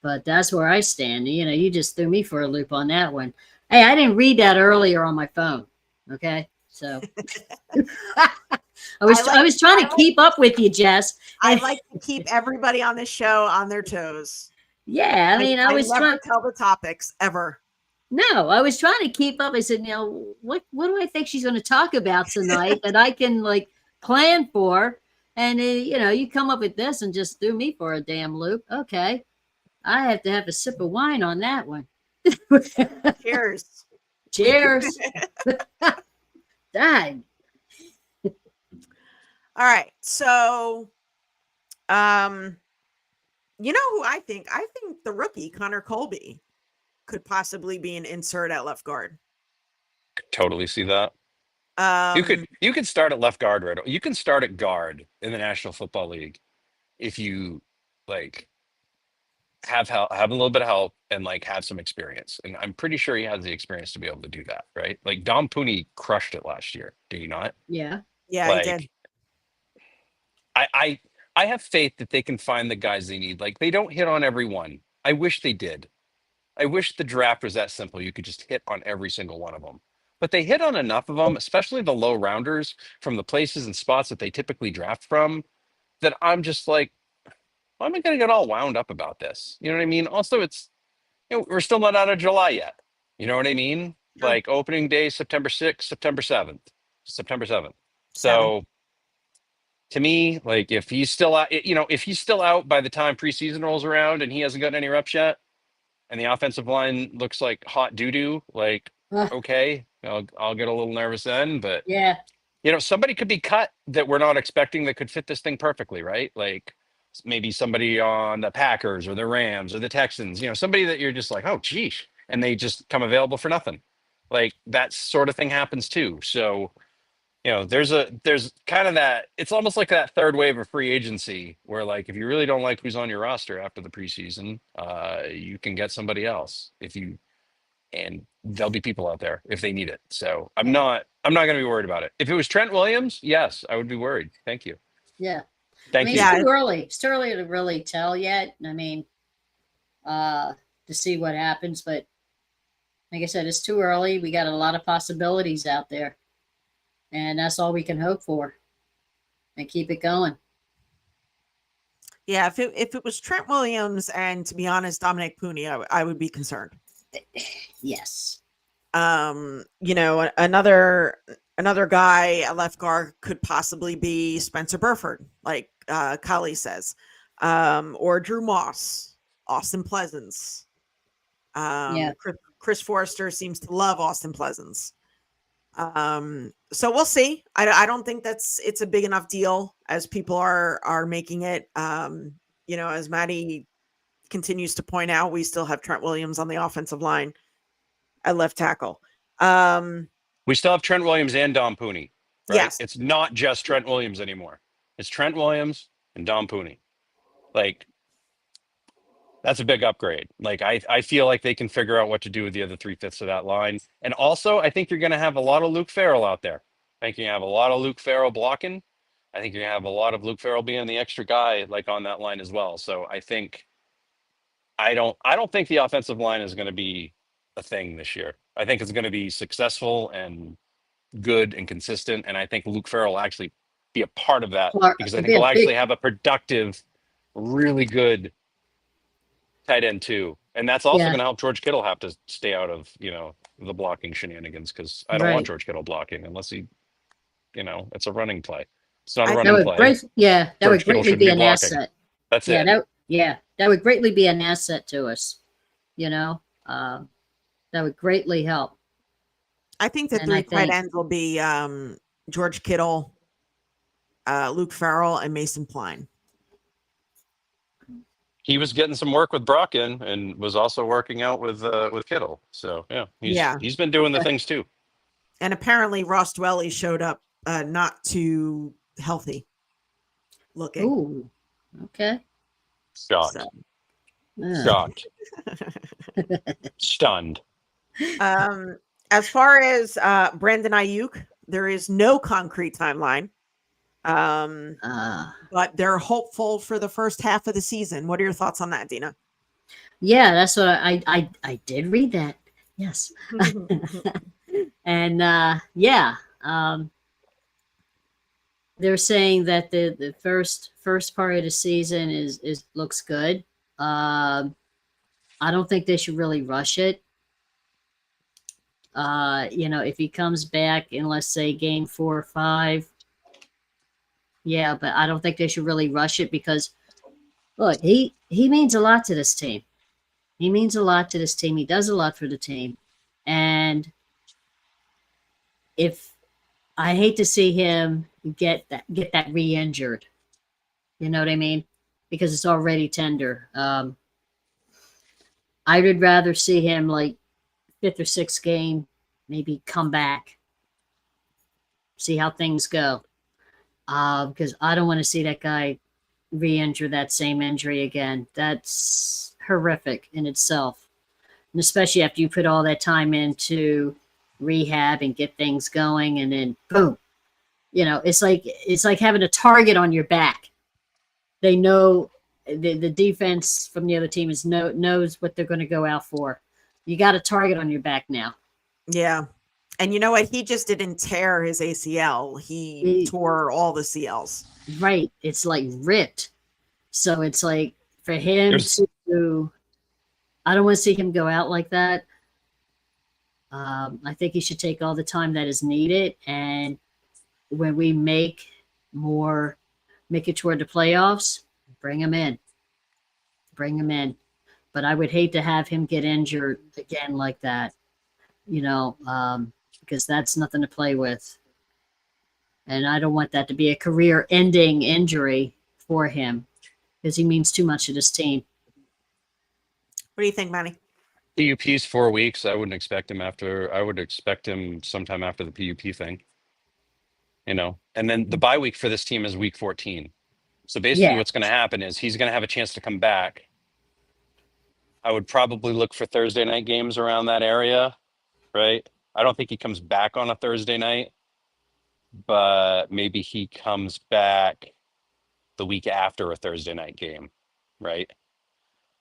But that's where I stand. You just threw me for a loop on that one. Hey, I didn't read that earlier on my phone. Okay, so I was trying to keep up with you, Jess. I like to keep everybody on the show on their toes. Yeah, I mean, I was never trying. tell the topics ever. No, I was trying to keep up. I said, what do I think she's going to talk about tonight that I can like plan for? And you come up with this and just threw me for a damn loop. Okay, I have to have a sip of wine on that one. Cheers. Cheers. Dang. All right. So, you know who I think? I think the rookie, Connor Colby, could possibly be an insert at left guard. Totally see that. You could start at left guard right. You can start at guard in the National Football League if you like have a little bit of help and like have some experience. And I'm pretty sure he has the experience to be able to do that, right? Like Dom Pooney crushed it last year. Did he not? Yeah. Yeah, he did. I have faith that they can find the guys they need. Like they don't hit on everyone. I wish they did. I wish the draft was that simple. You could just hit on every single one of them. But they hit on enough of them, especially the low rounders from the places and spots that they typically draft from, that I'm just like, why am I going to get all wound up about this? You know what I mean? Also, we're still not out of July yet. You know what I mean? Sure. Like opening day, September 6th, September 7th. Seven. So to me, like if he's still out, if he's still out by the time preseason rolls around and he hasn't gotten any reps yet, and the offensive line looks like hot doo-doo, like, okay, I'll get a little nervous then. But Yeah. somebody could be cut that we're not expecting that could fit this thing perfectly, right? Like maybe somebody on the Packers or the Rams or the Texans, somebody that you're just like, oh, geez, and they just come available for nothing. Like that sort of thing happens too. So, there's kind of that, it's almost like that third wave of free agency where like, if you really don't like who's on your roster after the preseason, you can get somebody else and there'll be people out there if they need it. So I'm not going to be worried about it. If it was Trent Williams, yes, I would be worried. Thank you. Yeah. Thank you. It's too early. It's too early to really tell yet. I mean, to see what happens, but like I said, it's too early. We got a lot of possibilities out there. And that's all we can hope for and keep it going. Yeah, if it was Trent Williams and, to be honest, Dominic Pooney, I would be concerned. Yes. Another guy at left guard could possibly be Spencer Burford, like Kali says, or Drew Moss, Austin Pleasance. Chris Forrester seems to love Austin Pleasance. So we'll see. I don't think it's a big enough deal as people are making it. As Maddie continues to point out, we still have Trent Williams on the offensive line at left tackle. We still have Trent Williams and Dom Pooney. Right? Yes. It's not just Trent Williams anymore. It's Trent Williams and Dom Pooney. Like, that's a big upgrade. Like, I feel like they can figure out what to do with the other 3/5 of that line. And also, I think you're going to have a lot of Luke Farrell out there. I think you have a lot of Luke Farrell blocking. I think you're going to have a lot of Luke Farrell being the extra guy, like on that line as well. So I don't think the offensive line is going to be a thing this year. I think it's going to be successful and good and consistent. And I think Luke Farrell will actually be a part of that because I think he'll actually have a productive, really good tight end too. And that's also going to help George Kittle have to stay out of, the blocking shenanigans, because I don't want George Kittle blocking unless he, it's a running play. It's not a running play. That would greatly be an asset. That's it. That would greatly be an asset to us. That would greatly help. I think the three tight ends will be George Kittle, Luke Farrell, and Mason Pline. He was getting some work with Brocken and was also working out with Kittle. So he's been doing the things too. And apparently Ross Dwelly showed up not too healthy looking. Ooh, okay. Shocked. Shocked. Stunned. As far as Brandon Ayuk, there is no concrete timeline. But they're hopeful for the first half of the season. What are your thoughts on that, Dina? Yeah, that's what I did read that. Yes. And they're saying that the first part of the season is looks good. I don't think they should really rush it. If he comes back in, let's say, game 4 or 5, yeah, but I don't think they should really rush it because, look, he means a lot to this team. He means a lot to this team. He does a lot for the team. And if I hate to see him get that re-injured, you know what I mean? Because it's already tender. I would rather see him like 5th or 6th game, maybe come back, see how things go. Because I don't want to see that guy re-injure that same injury again. That's horrific in itself. And especially after you put all that time into rehab and get things going, and then boom. It's like having a target on your back. They know the defense from the other team knows what they're going to go out for. You got a target on your back now. Yeah. And you know what? He just didn't tear his ACL. He tore all the CLs. Right. It's like ripped. So it's like for him I don't want to see him go out like that. I think he should take all the time that is needed. And when we make it toward the playoffs, bring him in. But I would hate to have him get injured again like that, because that's nothing to play with. And I don't want that to be a career-ending injury for him because he means too much to this team. What do you think, Manny? PUP's 4 weeks. I would expect him sometime after the PUP thing. And then the bye week for this team is week 14. So basically what's going to happen is he's going to have a chance to come back. I would probably look for Thursday night games around that area, right? I don't think he comes back on a Thursday night, but maybe he comes back the week after a Thursday night game, right?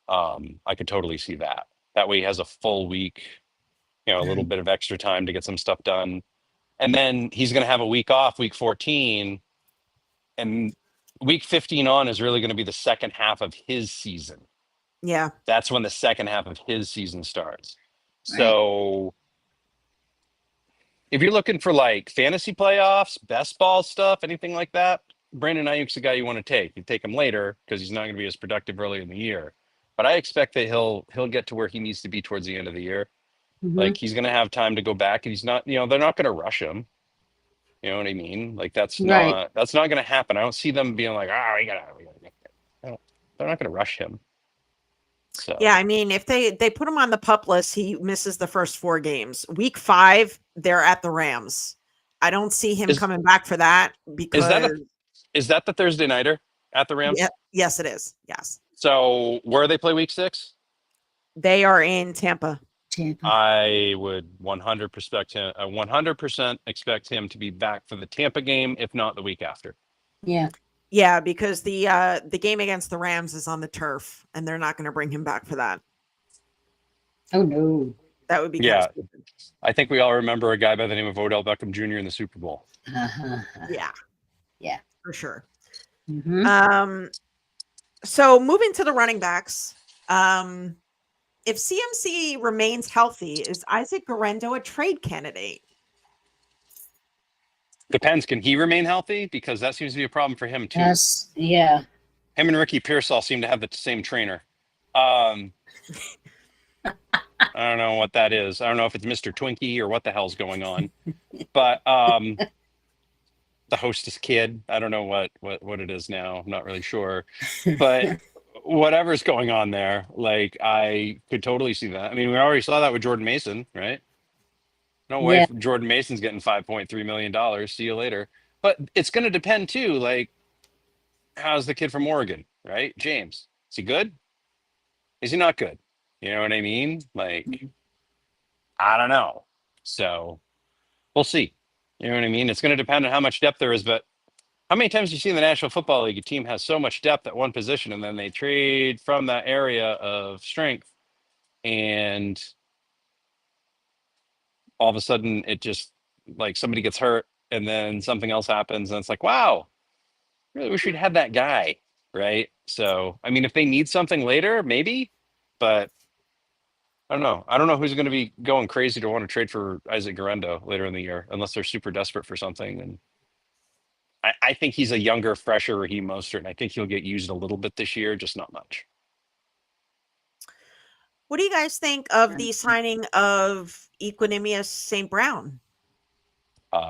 I could totally see that. That way he has a full week, a little bit of extra time to get some stuff done. And then he's going to have a week off, week 14. And week 15 on is really going to be the second half of his season. Yeah. That's when the second half of his season starts. Right. So if you're looking for like fantasy playoffs, best ball stuff, anything like that, Brandon Ayuk's the guy you want to take. You take him later because he's not going to be as productive early in the year. But I expect that he'll get to where he needs to be towards the end of the year. Mm-hmm. Like he's going to have time to go back, and he's not, they're not going to rush him. You know what I mean? Like that's not going to happen. I don't see them being like, we gotta get it. They're not going to rush him. So yeah, I mean, if they put him on the PUP list, he misses the first 4 games. Week 5, they're at the Rams. I don't see him coming back for that because is that the Thursday nighter at the Rams? Yeah, yes, it is. Yes. So where they play week 6? They are in Tampa. I would 100% expect him to be back for the Tampa game, if not the week after. Yeah. Yeah, because the game against the Rams is on the turf, and they're not going to bring him back for that. Oh no, that would be stupid. I think we all remember a guy by the name of Odell Beckham Jr. in the Super Bowl. Yeah, for sure. Mm-hmm. So moving to the running backs, if CMC remains healthy, is Isaac Guerendo a trade candidate? Depends. Can he remain healthy? Because that seems to be a problem for him too. Yes. Yeah. Him and Ricky Pearsall seem to have the same trainer. I don't know what that is. I don't know if it's Mr. Twinkie or what the hell's going on. But the hostess kid, I don't know what it is now. I'm not really sure. But whatever's going on there, like I could totally see that. I mean, we already saw that with Jordan Mason, right? No way Jordan Mason's getting $5.3 million. See you later. But it's going to depend too. Like, how's the kid from Oregon, right? James, is he good? Is he not good? You know what I mean? Like, I don't know. So we'll see. You know what I mean? It's going to depend on how much depth there is. But how many times do you see in the National Football League, a team has so much depth at one position and then they trade from that area of strength and all of a sudden it just like somebody gets hurt and then something else happens and it's like, wow, really wish we'd had that guy, right? So, I mean, if they need something later, maybe, but I don't know. I don't know who's going to be going crazy to want to trade for Isaac Garendo later in the year, unless they're super desperate for something. And I think he's a younger, fresher Raheem Mostert, and I think he'll get used a little bit this year, just not much. What do you guys think of the signing of Equanimous St. Brown?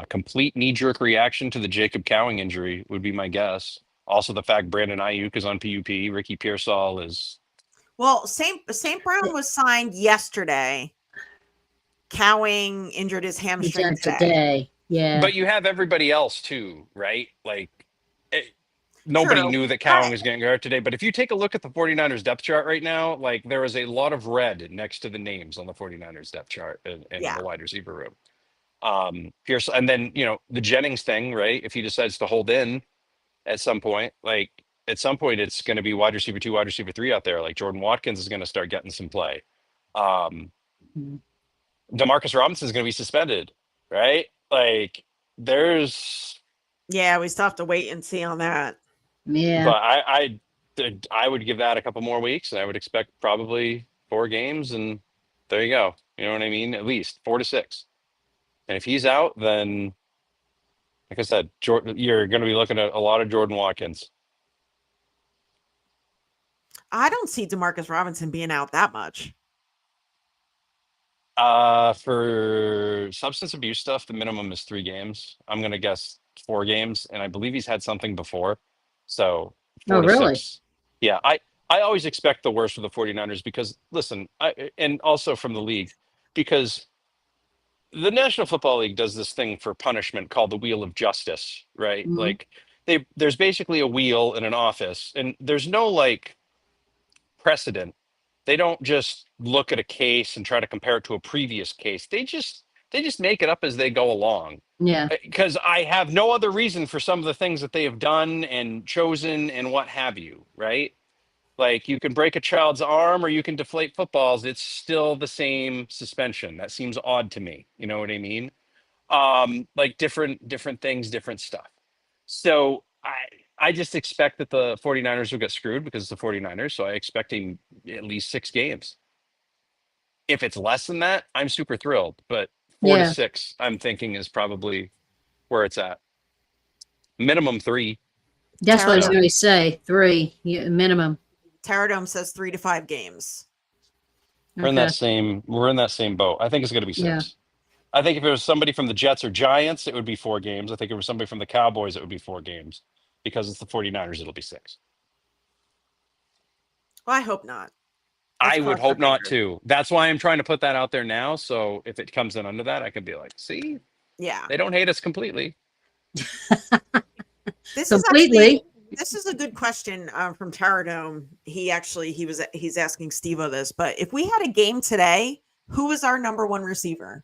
Complete knee-jerk reaction to the Jacob Cowing injury would be my guess. Also, the fact Brandon Ayuk is on PUP, Ricky Pearsall is. Well, St. Brown was signed yesterday. Cowing injured his hamstring today. Yeah. But you have everybody else too, right? Like, nobody knew that Cowing was getting hurt today. But if you take a look at the 49ers depth chart right now, like there is a lot of red next to the names on the 49ers depth chart in the wide receiver room. Pierce, and then the Jennings thing, right? If he decides to hold in at some point, it's going to be wide receiver 2, wide receiver 3 out there. Like Jordan Watkins is going to start getting some play. Demarcus Robinson is going to be suspended, right? Like we still have to wait and see on that. Yeah, but I would give that a couple more weeks, and I would expect probably 4 games, and there you go. You know what I mean? At least 4 to 6. And if he's out, then, like I said, you're going to be looking at a lot of Jordan Watkins. I don't see Demarcus Robinson being out that much. For substance abuse stuff, the minimum is 3 games. I'm going to guess 4 games, and I believe he's had something before. So 4 to really? 6. Yeah, I always expect the worst for the 49ers because, listen, and also from the league, because the National Football League does this thing for punishment called the Wheel of Justice, right? Mhm. Like there's basically a wheel in an office, and there's no like precedent. They don't just look at a case and try to compare it to a previous case. They just make it up as they go along. Yeah. Because I have no other reason for some of the things that they have done and chosen and what have you, right? Like you can break a child's arm or you can deflate footballs. It's still the same suspension. That seems odd to me. You know what I mean? Like different things, different stuff. So I just expect that the 49ers will get screwed because it's the 49ers. So I expect at least 6 games. If it's less than that, I'm super thrilled. But 4 to 6, I'm thinking is probably where it's at. Minimum 3. That's what I was going to say. 3 minimum. Terradome says 3 to 5 games. We're in that same boat. I think it's going to be 6. Yeah. I think if it was somebody from the Jets or Giants, it would be 4 games. I think if it was somebody from the Cowboys, it would be 4 games. Because it's the 49ers, it'll be 6. Well, I hope not. I would hope not too. That's why I'm trying to put that out there now. So if it comes in under that, I could be like, see, they don't hate us completely. This is a good question from Terradome. He's asking Steve-O this, but if we had a game today, who is our number 1 receiver?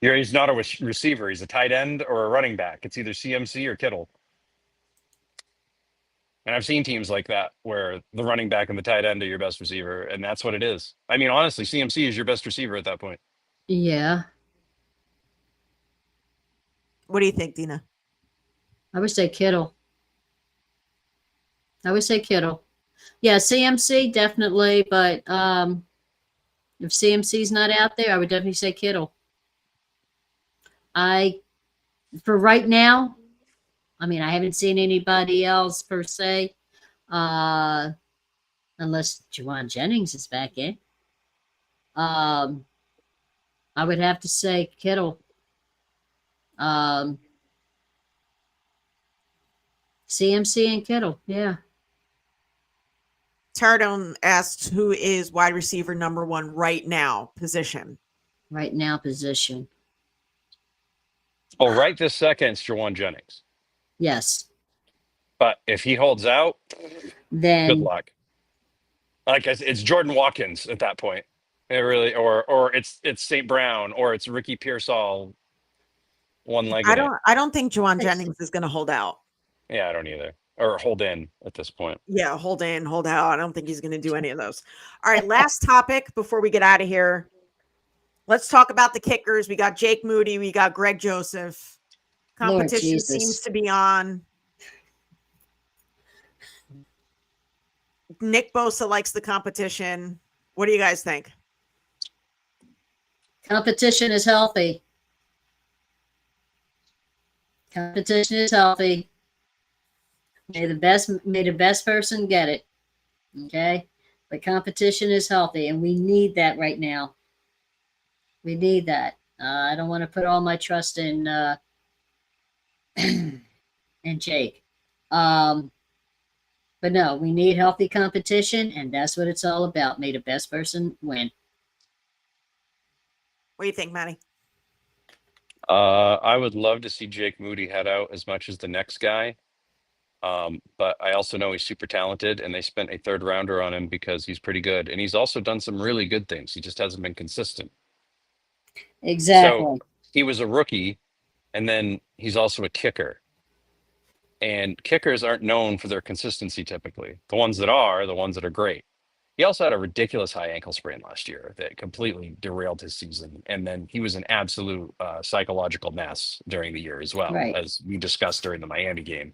He's not a receiver. He's a tight end or a running back. It's either CMC or Kittle. And I've seen teams like that where the running back and the tight end are your best receiver, and that's what it is. I mean, honestly, CMC is your best receiver at that point. Yeah. What do you think, Dina? I would say Kittle. Yeah, CMC definitely, but if CMC's not out there, I would definitely say Kittle. For right now, I mean, I haven't seen anybody else per se, unless Juwan Jennings is back in. I would have to say Kittle. CMC and Kittle, yeah. Terradome asks who is wide receiver number 1 right now position. Right now position. Oh, right this second, it's Juwan Jennings. Yes. But if he holds out, then good luck. Like it's Jordan Watkins at that point. It really, or it's St. Brown, or it's Ricky Pearsall. One leg. I don't think Juwan Jennings is going to hold out. Yeah, I don't either. Or hold in at this point. Yeah, hold in, hold out. I don't think he's going to do any of those. All right, last topic before we get out of here. Let's talk about the kickers. We got Jake Moody. We got Greg Joseph. Competition seems to be on. Nick Bosa likes the competition. What do you guys think? Competition is healthy. Competition is healthy. May the best person get it. Okay? But competition is healthy, and we need that right now. We need that. I don't want to put all my trust in in Jake. But no, we need healthy competition, and that's what it's all about. May the best person win. What do you think, Maddie? I would love to see Jake Moody head out as much as the next guy. But I also know he's super talented, and they spent a third rounder on him because he's pretty good. And he's also done some really good things. He just hasn't been consistent. Exactly. So he was a rookie, and then he's also a kicker. And kickers aren't known for their consistency typically. The ones that are, the ones that are great. He also had a ridiculous high ankle sprain last year that completely derailed his season. And then he was an absolute psychological mess during the year as well, Right. as we discussed during the Miami game,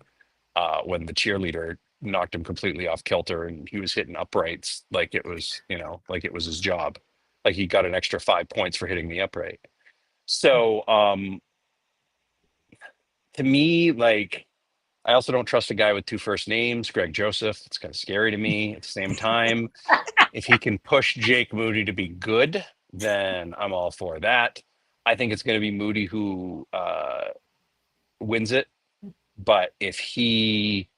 when the cheerleader knocked him completely off kilter and he was hitting uprights like it was, like it was his job. Like he got an extra 5 points for hitting the upright. So to me, like, I also don't trust a guy with two first names, Greg Joseph. It's kind of scary to me. At the same time, if he can push Jake Moody to be good, then I'm all for that. I think it's going to be Moody who wins it. But if he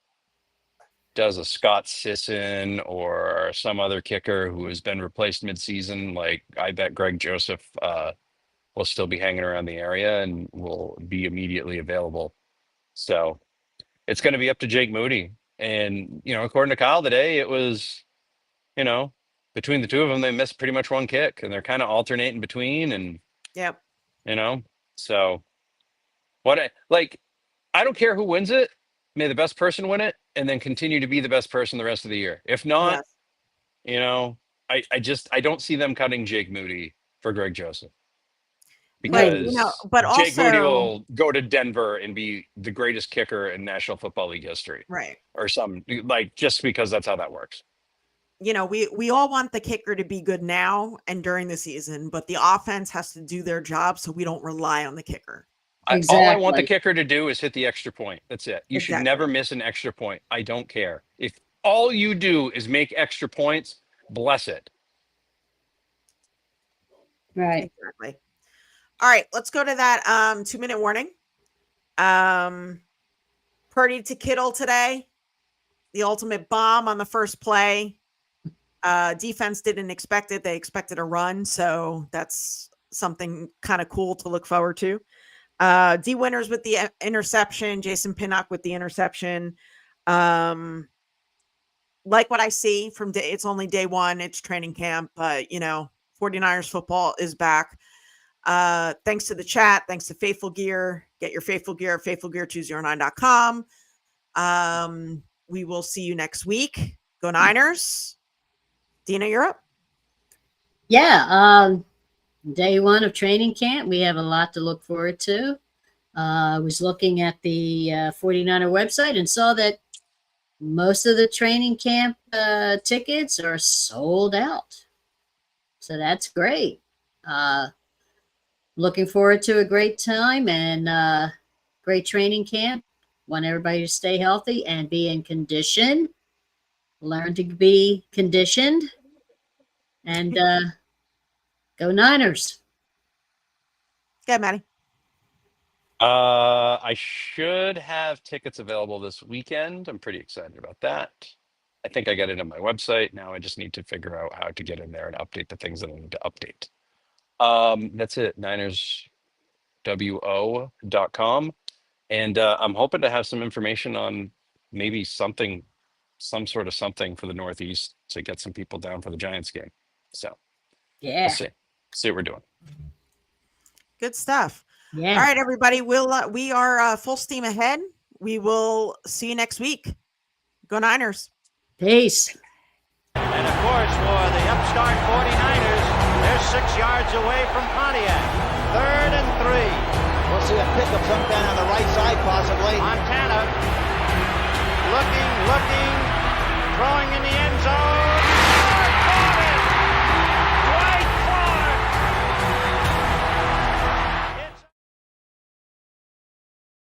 does a Scott Sisson or some other kicker who has been replaced midseason, like I bet Greg Joseph will still be hanging around the area and will be immediately available. So it's going to be up to Jake Moody. And, according to Kyle today, it was, between the two of them, they missed pretty much one kick and they're kind of alternating between. And, Yep. So I don't care who wins it. May the best person win it and then continue to be the best person the rest of the year. If not, Yes. I don't see them cutting Jake Moody for Greg Joseph. But, Because but Jake Moody also, will go to Denver and be the greatest kicker in National Football League history, right. or just because that's how that works. We all want the kicker to be good now and during the season, but the offense has to do their job so we don't rely on the kicker. All I want the Exactly. kicker to do is hit the extra point. That's it. You should Exactly. never miss an extra point. I don't care. If all you do is make extra points, bless it. Right. Exactly. All right, let's go to that 2-minute warning. Purdy to Kittle today. The ultimate bomb on the first play. Defense didn't expect it. They expected a run, so that's something kind of cool to look forward to. D Winters with the interception. Jason Pinnock with the interception. Like what I see from it's only day one. It's training camp, but 49ers football is back. Thanks to the chat. Thanks to Faithful Gear. Get your Faithful Gear at faithfulgear209.com. We will see you next week. Go Niners. Dina, you're up. Yeah. Day one of training camp. We have a lot to look forward to. I was looking at the 49er website and saw that most of the training camp tickets are sold out. So that's great. Looking forward to a great time and great training camp. Want everybody to stay healthy and be in condition. Learn to be conditioned. And go Niners. Go, Maddie. I should have tickets available this weekend. I'm pretty excited about that. I think I got it on my website. Now I just need to figure out how to get in there and update the things that I need to update. That's it. NinersWO.com. And I'm hoping to have some information on maybe some sort of something for the Northeast to get some people down for the Giants game. So Yeah. we'll see what we're doing. Good stuff. Yeah. All right, everybody. We are full steam ahead. We will see you next week. Go Niners. Peace. And of course, for the upstart 49ers, they're 6 yards away from Pontiac. 3rd and 3. We'll see a pickup sometime on the right side, possibly. Montana looking, throwing in the